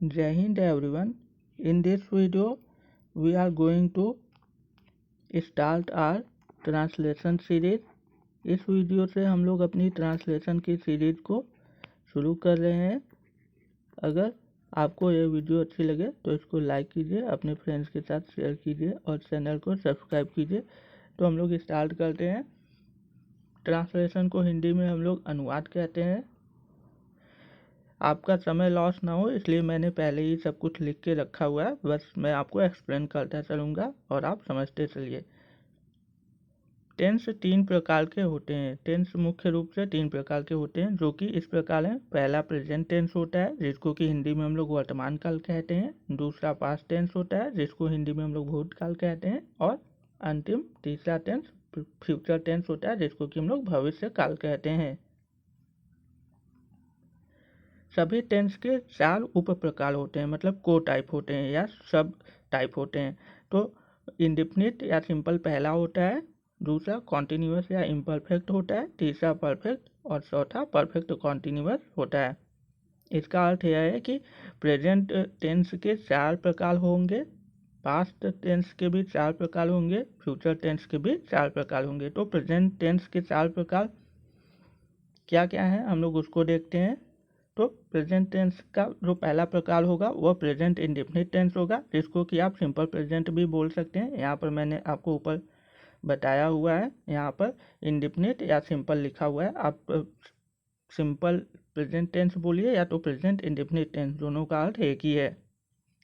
जय हिंद everyone. In this video we are going to start our translation series. इस video से हम लोग अपनी ट्रांसलेशन की सीरीज को शुरू कर रहे हैं। अगर आपको ये वीडियो अच्छी लगे तो इसको लाइक कीजिए, अपने फ्रेंड्स के साथ शेयर कीजिए और चैनल को सब्सक्राइब कीजिए। तो हम लोग स्टार्ट करते हैं। ट्रांसलेशन को हिंदी में हम लोग अनुवाद कहते हैं। आपका समय लॉस ना हो इसलिए मैंने पहले ही सब कुछ लिख के रखा हुआ है, बस मैं आपको एक्सप्लेन करता चलूँगा और आप समझते चलिए। टेंस 3 प्रकार के होते हैं। टेंस मुख्य रूप से 3 प्रकार के होते हैं, जो कि इस प्रकार हैं। पहला प्रेजेंट टेंस होता है, जिसको कि हिंदी में हम लोग वर्तमान काल कहते हैं। दूसरा पास्ट टेंस होता है, जिसको हिंदी में हम लोग भूतकाल कहते हैं। और अंतिम तीसरा टेंस फ्यूचर टेंस होता है, जिसको कि हम लोग भविष्य काल कहते हैं। सभी टेंस के 4 उप प्रकार होते हैं, मतलब को टाइप होते हैं या सब टाइप होते हैं। तो इंडेफिनिट या सिंपल पहला होता है, दूसरा कॉन्टिन्यूअस या इम्परफेक्ट होता है, तीसरा परफेक्ट और चौथा परफेक्ट कॉन्टिन्यूअस होता है। इसका अर्थ यह है कि प्रेजेंट टेंस के 4 प्रकार होंगे, पास्ट टेंस के भी 4 प्रकार होंगे, फ्यूचर टेंस के भी 4 प्रकार होंगे। तो प्रेजेंट टेंस के 4 प्रकार क्या क्या हैं हम लोग उसको देखते हैं। तो प्रेजेंट टेंस का जो पहला प्रकार होगा वह प्रेजेंट इंडेफिनिट टेंस होगा, जिसको कि आप सिंपल प्रेजेंट भी बोल सकते हैं। यहाँ पर मैंने आपको ऊपर बताया हुआ है, यहाँ पर इंडेफिनिट या सिंपल लिखा हुआ है। आप सिंपल प्रेजेंट टेंस बोलिए या तो प्रेजेंट इंडेफिनिट टेंस, दोनों का अर्थ एक ही है।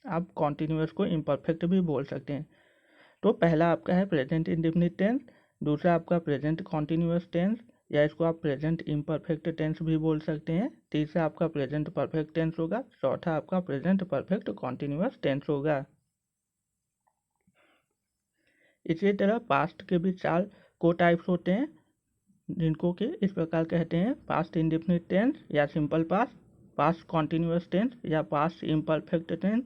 आप कॉन्टिन्यूअस को इम्परफेक्ट भी बोल सकते हैं। तो पहला आपका है प्रेजेंट इंडेफिनिट टेंस, दूसरा आपका प्रेजेंट कॉन्टिन्यूअस टेंस या इसको आप प्रेजेंट इम्परफेक्ट टेंस भी बोल सकते हैं। तीसरा आपका प्रेजेंट परफेक्ट टेंस होगा, चौथा आपका प्रेजेंट परफेक्ट कॉन्टिन्यूअस टेंस होगा। इसी तरह पास्ट के भी 4 को टाइप्स होते हैं, जिनको कि इस प्रकार कहते हैं। पास्ट इंडेफिनिट टेंस या simple past, past continuous tense या past imperfect tense,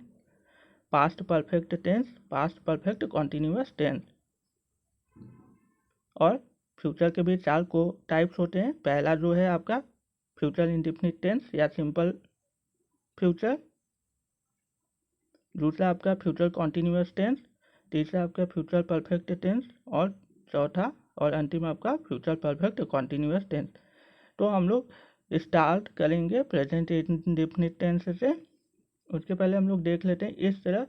past perfect tense, past perfect continuous tense. और फ्यूचर के भी 4 को टाइप्स होते हैं। पहला जो है आपका फ्यूचर इंडेफिनिट टेंस या सिंपल फ्यूचर, दूसरा आपका फ्यूचर कॉन्टिन्यूअस टेंस, तीसरा आपका फ्यूचर परफेक्ट टेंस और चौथा और अंतिम आपका फ्यूचर परफेक्ट कॉन्टिन्यूअस टेंस। तो हम लोग स्टार्ट करेंगे प्रेजेंट इंडेफिनिट टेंस से। उसके पहले हम लोग देख लेते हैं। इस तरह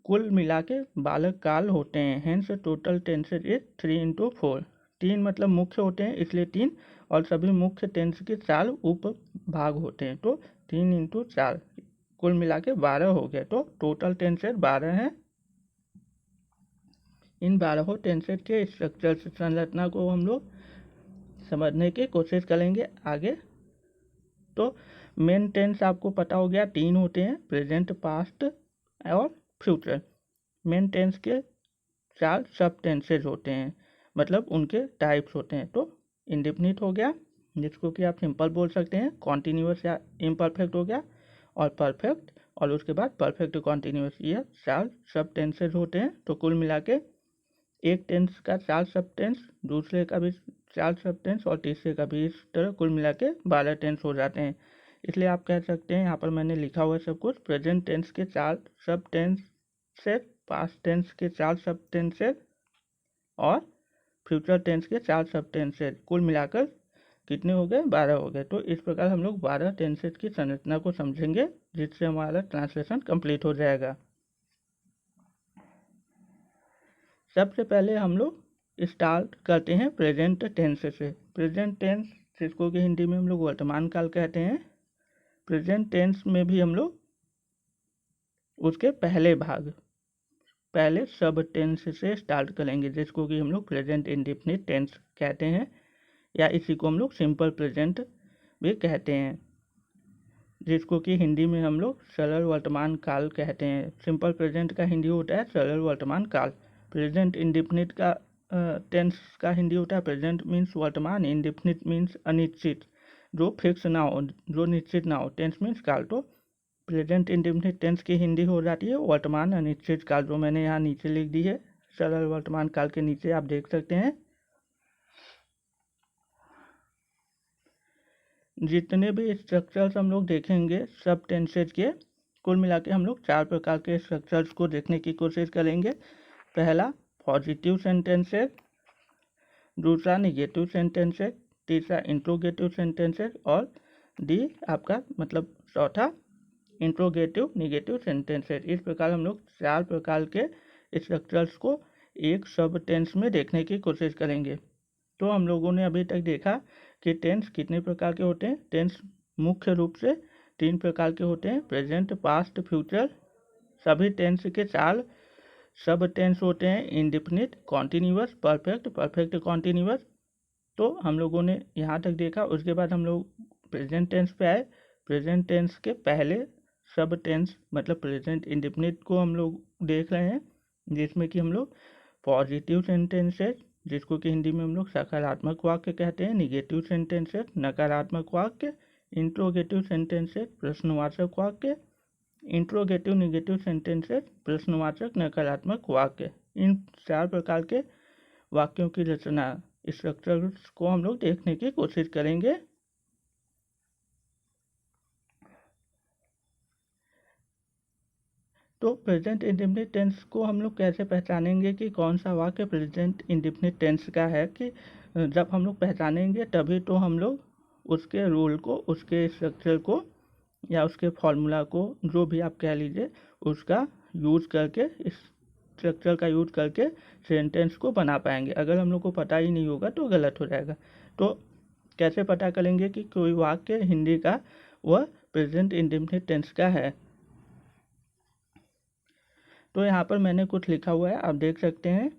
कुल मिला के 12 काल होते हैं। Hence total tenses is 3 × 4। 3 मतलब मुख्य होते हैं इसलिए 3, और सभी मुख्य टेंस के 4 उप भाग होते हैं। तो 3 × 4 कुल मिला के 12 हो गए। तो टोटल टेंसेज 12 हैं। इन 12 टेंसेज के स्ट्रक्चर संरचना को हम लोग समझने की कोशिश करेंगे आगे। तो मेन टेंस आपको पता हो गया 3 होते हैं, प्रेजेंट, पास्ट और फ्यूचर। मेन टेंस के 4 सब टेंसेज होते हैं, मतलब उनके टाइप्स होते हैं। तो इंडेफिनिट हो गया, जिसको कि आप सिंपल बोल सकते हैं, कॉन्टिन्यूअस या इम्परफेक्ट हो गया, और परफेक्ट, और उसके बाद परफेक्ट कॉन्टिन्यूअस। ये 4 सब टेंसेज होते हैं। तो कुल मिला के एक टेंस का 4 सब टेंस, दूसरे का भी 4 सब टेंस और तीसरे का भी, इस तरह कुल मिला के 12 टेंस हो जाते हैं। इसलिए आप कह सकते हैं, यहाँ पर मैंने लिखा हुआ सब कुछ, प्रेजेंट टेंस के 4 सब टेंसेज, पास्ट टेंस के 4 सब टेंसेज और फ्यूचर टेंस के 4 सब टेंसेज, कुल मिलाकर कितने हो गए? 12 हो गए। तो इस प्रकार हम लोग 12 टेंसेज की संरचना को समझेंगे, जिससे हमारा ट्रांसलेशन कंप्लीट हो जाएगा। सबसे पहले हम लोग स्टार्ट करते हैं प्रेजेंट टेंस से। प्रेजेंट टेंस, जिसको कि हिंदी में हम लोग वर्तमान काल कहते हैं। प्रेजेंट टेंस में भी हम लोग उसके पहले भाग, पहले सब टेंस से स्टार्ट करेंगे, जिसको कि हम लोग प्रेजेंट इंडेफिनिट टेंस कहते हैं, या इसी को हम लोग सिंपल प्रेजेंट भी कहते हैं, जिसको कि हिंदी में हम लोग सरल वर्तमान काल कहते हैं। सिंपल प्रेजेंट का हिंदी होता है सरल वर्तमान काल। प्रेजेंट इंडेफिनिट का टेंस का हिंदी होता है प्रेजेंट मीन्स वर्तमान, इंडेफिनिट मीन्स अनिश्चित, जो फिक्स ना हो, जो निश्चित ना हो। टेंस मीन्स काल। तो प्रेजेंट इंडेफिनिट टेंस की हिंदी हो जाती है वर्तमान अनिश्चित काल, जो मैंने यहाँ नीचे लिख दी है। सरल वर्तमान काल के नीचे आप देख सकते हैं। जितने भी स्ट्रक्चर्स हम लोग देखेंगे सब टेंसेज के, कुल मिला के हम लोग 4 प्रकार के स्ट्रक्चर्स को देखने की कोशिश करेंगे। पहला पॉजिटिव सेंटेंसेस, दूसरा निगेटिव सेंटेंसेस, तीसरा इंट्रोगेटिव सेंटेंसेस और डी आपका मतलब चौथा इंट्रोगेटिव निगेटिव सेंटेंसेस। इस प्रकार हम लोग 4 प्रकार के स्ट्रक्चर्स को एक सब टेंस में देखने की कोशिश करेंगे। तो हम लोगों ने अभी तक देखा कि टेंस कितने प्रकार के होते हैं। टेंस मुख्य रूप से 3 प्रकार के होते हैं, प्रेजेंट, पास्ट, फ्यूचर। सभी टेंस के 4 सब टेंस होते हैं, indefinite, continuous, perfect, perfect continuous. तो हम लोगों ने यहाँ तक देखा। उसके बाद हम लोग प्रेजेंट टेंस पे आए। प्रेजेंट टेंस के पहले सब टेंस मतलब प्रेजेंट इंडेफिनिट को हम लोग देख रहे हैं, जिसमें कि हम लोग पॉजिटिव सेंटेंसेस, जिसको कि हिंदी में हम लोग सकारात्मक वाक्य कहते हैं, निगेटिव सेंटेंसेस नकारात्मक वाक्य, इंट्रोगेटिव सेंटेंसेस प्रश्नवाचक वाक्य, इंट्रोगेटिव निगेटिव सेंटेंसेस प्रश्नवाचक नकारात्मक वाक्य। इन 4 प्रकार के वाक्यों की रचना स्ट्रक्चर्स को हम लोग देखने की कोशिश करेंगे। तो प्रेजेंट इंडेफिनिट टेंस को हम लोग कैसे पहचानेंगे कि कौन सा वाक्य प्रेजेंट इंडेफिनिट टेंस का है, कि जब हम लोग पहचानेंगे तभी तो हम लोग उसके रूल को, उसके स्ट्रक्चर को या उसके फॉर्मूला को, जो भी आप कह लीजिए, उसका यूज़ करके, इस स्ट्रक्चर का यूज़ करके सेंटेंस को बना पाएंगे। अगर हम लोग को पता ही नहीं होगा तो गलत हो जाएगा। तो कैसे पता करेंगे कि कोई वाक्य हिंदी का वह प्रेजेंट इंडेफिनिट टेंस का है। तो यहाँ पर मैंने कुछ लिखा हुआ है, आप देख सकते हैं।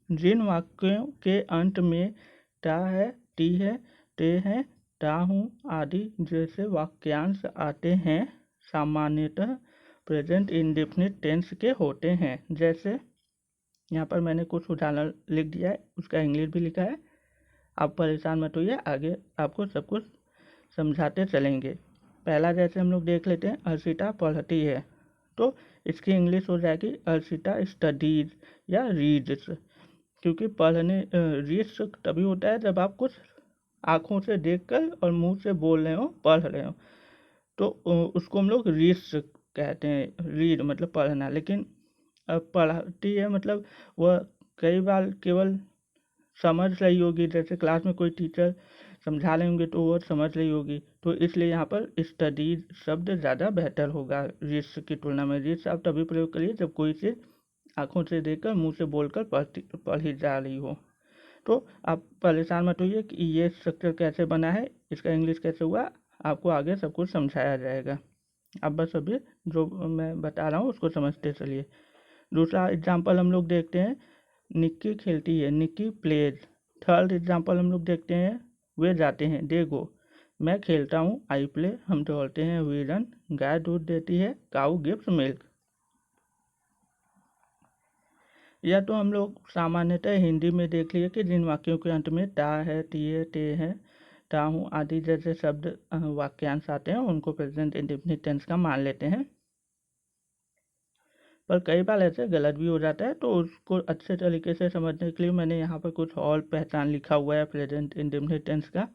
जिन वाक्यों के अंत में टा है, टी है, ते है, ता हूँ आदि जैसे वाक्यांश आते हैं, सामान्यतः प्रेजेंट इंडेफिनिट टेंस के होते हैं। जैसे यहाँ पर मैंने कुछ उदाहरण लिख दिया है, उसका इंग्लिश भी लिखा है। आप परेशान मत होइए, आगे आपको सब कुछ समझाते चलेंगे। पहला जैसे हम लोग देख लेते हैं, अर्शिता पढ़ती है, तो इसकी इंग्लिश हो जाएगी अर्शिता स्टडीज या रीड्स। क्योंकि पढ़ने रीड्स तभी होता है जब आप कुछ आँखों से देखकर और मुंह से बोल रहे हो, पढ़ रहे हो, तो उसको हम लोग रीड्स कहते हैं। रीड मतलब पढ़ना। लेकिन पढ़ती है मतलब वह कई बार केवल समझ रही होगी, जैसे क्लास में कोई टीचर समझा रहे होंगे तो वो समझ रही होगी, तो इसलिए यहाँ पर स्टडीज शब्द ज़्यादा बेहतर होगा रीड्स की तुलना में। रीड्स आप तभी प्रयोग करिए जब कोई चीज़ आँखों से देखकर मुंह से बोलकर पढ़ी जा रही हो। तो आप परेशान मत होइए कि ये स्ट्रक्चर कैसे बना है, इसका इंग्लिश कैसे हुआ, आपको आगे सब कुछ समझाया जाएगा। अब बस अभी जो मैं बता रहा हूँ उसको समझते चलिए। दूसरा एग्जाम्पल हम लोग देखते हैं, निक्की खेलती है, निक्की प्लेज। थर्ड एग्जाम्पल हम लोग देखते हैं, वे जाते हैं, दे गो। मैं खेलता हूँ, आई प्ले। हम दौड़ते हैं, वी रन। गाय दूध देती है, काऊ गिव्स मिल्क। या तो हम लोग सामान्यतः हिंदी में देख लिए कि जिन वाक्यों के अंत में ता है, टी है, ते है, ता हूँ आदि जैसे शब्द वाक्यांश आते हैं, उनको प्रेजेंट इंडेफिनिट टेंस का मान लेते हैं। पर कई बार ऐसे गलत भी हो जाता है, तो उसको अच्छे तरीके से समझने के लिए मैंने यहाँ पर कुछ और पहचान लिखा हुआ है प्रेजेंट इंडेफिनिट टेंस का।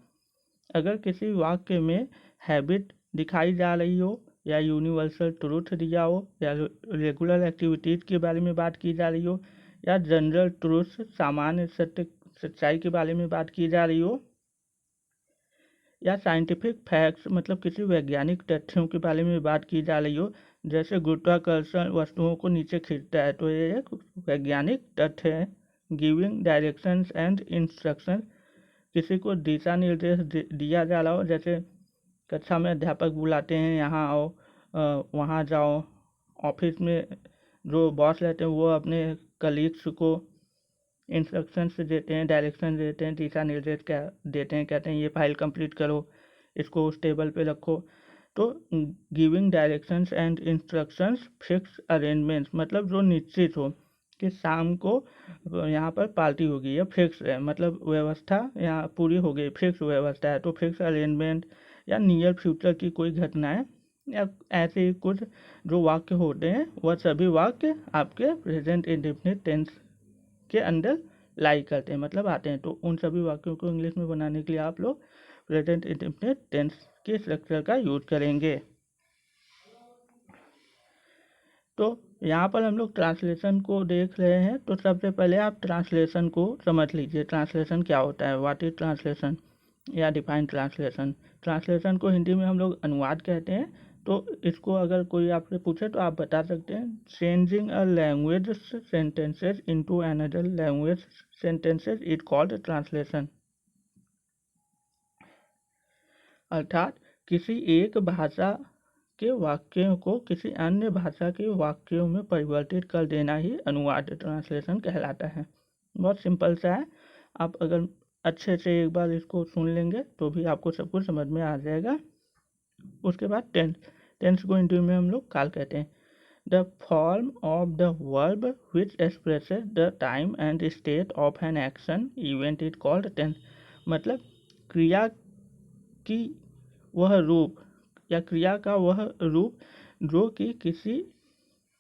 अगर किसी वाक्य में हैबिट दिखाई जा रही हो, या यूनिवर्सल ट्रूथ दिया हो, या रेगुलर एक्टिविटीज़ के बारे में बात की जा रही हो, या जनरल ट्रूथ सामान्य सच्चाई के बारे में बात की जा रही हो, या साइंटिफिक फैक्ट्स मतलब किसी वैज्ञानिक तथ्यों के बारे में बात की जा रही हो, जैसे गुरुत्वाकर्षण वस्तुओं को नीचे खींचता है, तो ये एक वैज्ञानिक तथ्य है। गिविंग डायरेक्शंस एंड इंस्ट्रक्शन, किसी को दिशा निर्देश दिया जा रहा हो, जैसे कक्षा में अध्यापक बुलाते हैं, यहाँ आओ, वहाँ जाओ। ऑफिस में जो बॉस रहते हैं वो अपने कलीग्स को इंस्ट्रक्शंस देते हैं, डायरेक्शन देते हैं, दिशा निर्देश क्या देते हैं, कहते हैं ये फाइल कंप्लीट करो, इसको उस टेबल पे रखो। तो giving directions and instructions fix arrangements मतलब जो निश्चित हो कि शाम को यहाँ पर पार्टी होगी, ये फिक्स है, मतलब व्यवस्था यहाँ पूरी हो गई, फिक्स व्यवस्था है। तो फिक्स अरेंजमेंट या नियर फ्यूचर की कोई घटना है, या ऐसे ही कुछ जो वाक्य होते हैं, वह सभी वाक्य आपके प्रेजेंट इंडेफिनिट टेंस के अंदर लाई करते हैं, मतलब आते हैं। तो उन सभी वाक्यों को इंग्लिश में बनाने के लिए आप लोग प्रेजेंट इंडेफिनिट टेंस के स्ट्रक्चर का यूज करेंगे। तो यहाँ पर हम लोग ट्रांसलेशन को देख रहे हैं। तो सबसे पहले आप ट्रांसलेशन को समझ लीजिए, ट्रांसलेशन क्या होता है, व्हाट इज ट्रांसलेशन या डिफाइन ट्रांसलेशन। ट्रांसलेशन को हिंदी में हम लोग अनुवाद कहते हैं। तो इसको अगर कोई आपसे पूछे तो आप बता सकते हैं, changing a language sentences into another language sentences is called translation. अर्थात किसी एक भाषा के वाक्यों को किसी अन्य भाषा के वाक्यों में परिवर्तित कर देना ही अनुवाद ट्रांसलेशन कहलाता है। बहुत सिंपल सा है, आप अगर अच्छे से एक बार इसको सुन लेंगे तो भी आपको सब कुछ समझ में आ जाएगा। उसके बाद टेंस, टेंस को हिंदी में हम लोग काल कहते हैं। The form of the verb which expresses the time and state of an action event is called tense. मतलब क्रिया की वह रूप या क्रिया का वह रूप जो कि किसी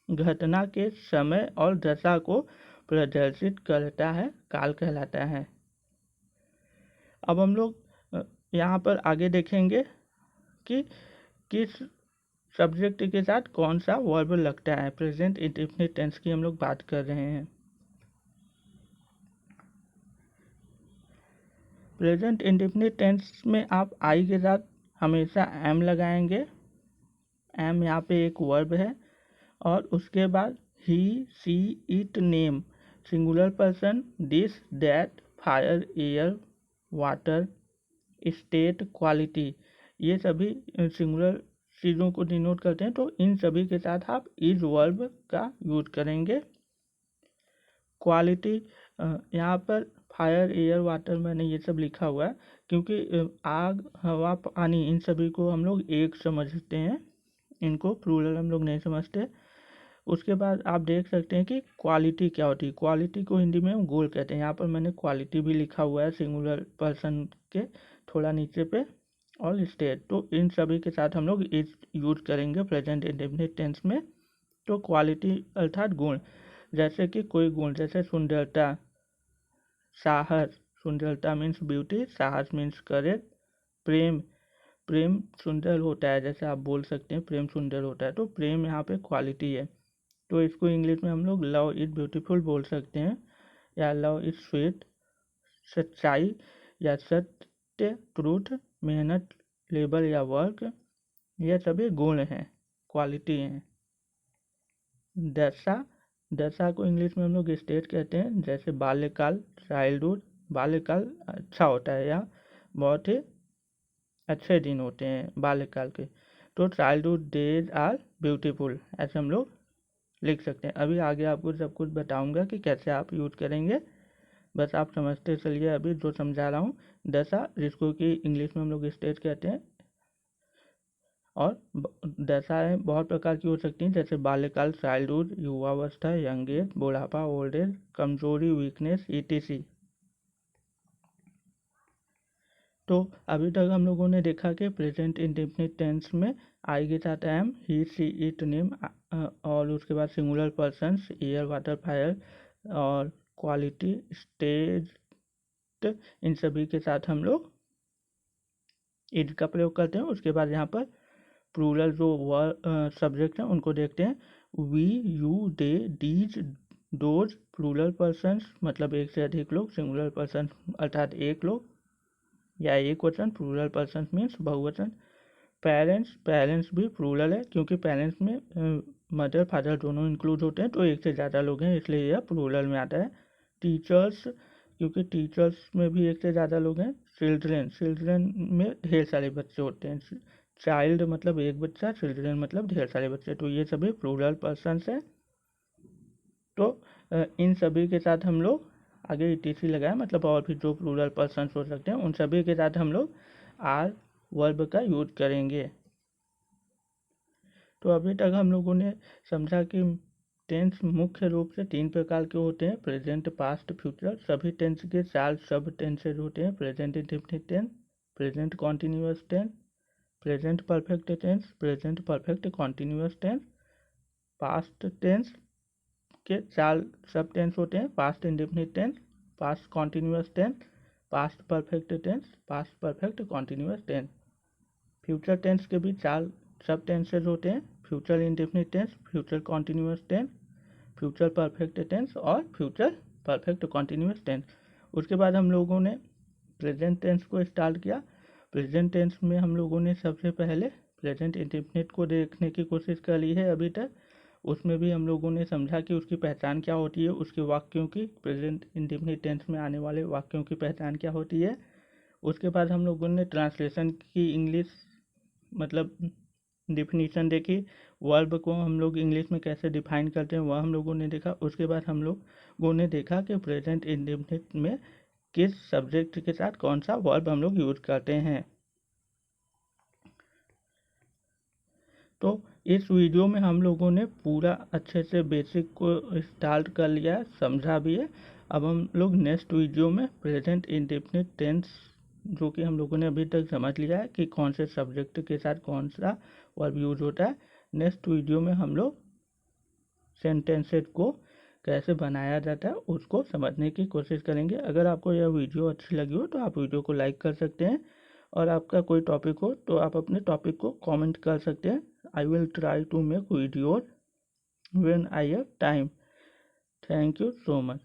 घटना के समय और दशा को प्रदर्शित करता है, काल कहलाता है। अब हम लोग यहाँ पर आगे देखेंगे कि किस सब्जेक्ट के साथ कौन सा वर्ब लगता है। प्रेजेंट इंडेफिनिट टेंस की हम लोग बात कर रहे हैं। प्रेजेंट इंडेफिनिट टेंस में आप आई के साथ हमेशा एम लगाएंगे। एम यहाँ पे एक वर्ब है और उसके बाद he she it name, singular person, this that, fire, air, water, state, quality, ये सभी सिंगुलर चीज़ों को डिनोट करते हैं। तो इन सभी के साथ आप इज वर्ब का यूज करेंगे। क्वालिटी, यहाँ पर फायर, एयर, वाटर मैंने ये सब लिखा हुआ है क्योंकि आग, हवा, पानी इन सभी को हम लोग एक समझते हैं, इनको प्लूरल हम लोग नहीं समझते। उसके बाद आप देख सकते हैं कि क्वालिटी क्या होती है। क्वालिटी को हिंदी में हम गुण कहते हैं। यहाँ पर मैंने क्वालिटी भी लिखा हुआ है सिंगुलर पर्सन के थोड़ा नीचे पे, और स्टेट। तो इन सभी के साथ हम लोग इज यूज करेंगे प्रेजेंट इंडेफिनिट टेंस में। तो क्वालिटी अर्थात गुण, जैसे कि कोई गुण, जैसे सुंदरता, साहस, सुंदरता मीन्स ब्यूटी, साहस मीन्स करेज। प्रेम, प्रेम सुंदर होता है, जैसे आप बोल सकते हैं प्रेम सुंदर होता है। तो प्रेम यहाँ पे क्वालिटी है। तो इसको इंग्लिश में हम लोग लव इज ब्यूटीफुल बोल सकते हैं, या लव इज स्वीट। सच्चाई या सत्य, ट्रूथ, मेहनत, लेबर या वर्क, ये सभी गुण हैं, क्वालिटी हैं। दशा, दशा को इंग्लिश में हम लोग स्टेट कहते हैं, जैसे बाल्यकाल, चाइल्डहुड। बाल्यकाल अच्छा होता है या बहुत ही अच्छे दिन होते हैं बाल्यकाल के। तो चाइल्डहुड डेज आर ब्यूटीफुल, ऐसे हम लोग लिख सकते हैं। अभी आगे आपको सब कुछ बताऊंगा कि कैसे आप यूज करेंगे, बस आप समझते चलिए अभी जो समझा रहा हूँ। दशा, जिसको कि इंग्लिश में हम लोग स्टेज कहते हैं, और दशाएं बहुत प्रकार की हो सकती हैं, जैसे बाल्यकाल, चाइल्डहुड, युवावस्था, यंग एज, बुढ़ापा, ओल्ड एज, कमजोरी, वीकनेस, ईटीसी। तो अभी तक हम लोगों ने देखा कि प्रेजेंट इंडेफिनिट टेंस में आई के साथ am, he she it name, और उसके बाद singular persons, air, water, fire, और क्वालिटी, स्टेज, इन सभी के साथ हम लोग इड का प्रयोग करते हैं। उसके बाद यहाँ पर प्लूरल जो सब्जेक्ट हैं उनको देखते हैं। We, you, they, these, those, plural persons मतलब एक से अधिक लोग, सिंगुलर पर्सन अर्थात एक लोग या एक वचन, प्लूरल पर्सन मीन्स बहुवचन। पेरेंट्स, पेरेंट्स भी प्लूरल है क्योंकि पेरेंट्स में मदर फादर दोनों इंक्लूड होते हैं, तो एक से ज़्यादा लोग हैं इसलिए यह प्लूरल में आता है। टीचर्स, क्योंकि टीचर्स में भी एक से ज़्यादा लोग हैं। चिल्ड्रेन, चिल्ड्रेन में ढेर सारे बच्चे होते हैं। चाइल्ड मतलब एक बच्चा, चिल्ड्रेन मतलब ढेर सारे बच्चे, तो ये सभी प्लूरल पर्सन्स हैं। तो इन सभी के साथ हम लोग आगे ईटीसी लगाए, मतलब और भी जो प्लूरल पर्सन्स हो सकते हैं उन सभी के साथ हम लोग आर वर्ब का यूज करेंगे। तो अभी तक हम लोगों ने समझा कि टेंस मुख्य रूप से 3 प्रकार के होते हैं, प्रेजेंट, पास्ट, फ्यूचर। सभी टेंस के 4 सब टेंसेज होते हैं, present indefinite tense, present continuous tense, present perfect tense, present perfect continuous tense. Past tense के 4 सब टेंस होते हैं, past indefinite tense, past continuous tense, past perfect tense, past perfect continuous tense. Future tense के भी 4 सब tenses होते हैं, future indefinite tense, future continuous tense, future perfect tense और फ्यूचर परफेक्ट कॉन्टिन्यूस टेंस। उसके बाद हम लोगों ने प्रेजेंट टेंस को स्टार्ट किया। प्रेजेंट टेंस में हम लोगों ने सबसे पहले प्रेजेंट इंडेफिनिट को देखने की कोशिश करी है अभी तक। उसमें भी हम लोगों ने समझा कि उसकी पहचान क्या होती है, उसके वाक्यों की, प्रेजेंट इंडेफिनिट टेंस में आने वाले वाक्यों की पहचान क्या होती है। उसके बाद हम लोगों ने ट्रांसलेशन की इंग्लिश मतलब डिफिनीशन देखी, वर्ब को हम लोग इंग्लिश में कैसे डिफाइन करते हैं वह हम लोगों ने देखा। उसके बाद हम लोगों ने देखा कि प्रेजेंट इंडेफिनिट में किस सब्जेक्ट के साथ कौन सा वर्ब हम लोग यूज करते हैं। तो इस वीडियो में हम लोगों ने पूरा अच्छे से बेसिक को स्टार्ट कर लिया है, समझा भी है। अब हम लोग नेक्स्ट वीडियो में प्रेजेंट इंडेफिनिट टेंस जो कि हम लोगों ने अभी तक समझ लिया है कि कौन से सब्जेक्ट के साथ कौन सा वर्ब यूज होता है, नेक्स्ट वीडियो में हम लोग सेंटेंसेस को कैसे बनाया जाता है उसको समझने की कोशिश करेंगे। अगर आपको यह वीडियो अच्छी लगी हो तो आप वीडियो को लाइक कर सकते हैं, और आपका कोई टॉपिक हो तो आप अपने टॉपिक को कमेंट कर सकते हैं। I will try to make videos when I have time. Thank you so much.